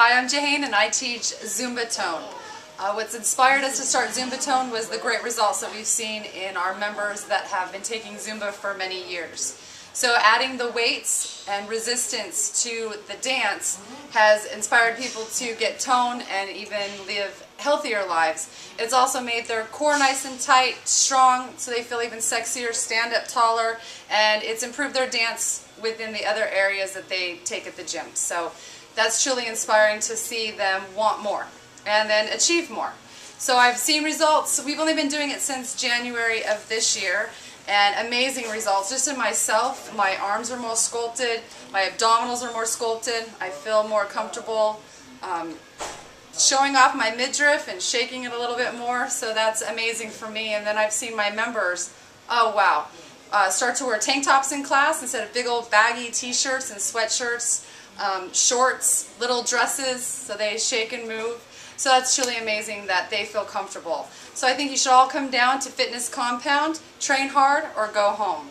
Hi, I'm Jane and I teach Zumba Tone. What's inspired us to start Zumba Tone was the great results that we've seen in our members that have been taking Zumba for many years. So adding the weights and resistance to the dance has inspired people to get tone and even live healthier lives. It's also made their core nice and tight, strong, so they feel even sexier, stand up taller, and it's improved their dance within the other areas that they take at the gym. So that's truly inspiring to see them want more and then achieve more. So I've seen results. We've only been doing it since January of this year, and amazing results. Just in myself, my arms are more sculpted, my abdominals are more sculpted, I feel more comfortable showing off my midriff and shaking it a little bit more, so that's amazing for me. And then I've seen my members, oh wow, start to wear tank tops in class instead of big old baggy t-shirts and sweatshirts, shorts, little dresses, so they shake and move. So that's truly amazing that they feel comfortable. So I think you should all come down to Fitness Compound, train hard, or go home.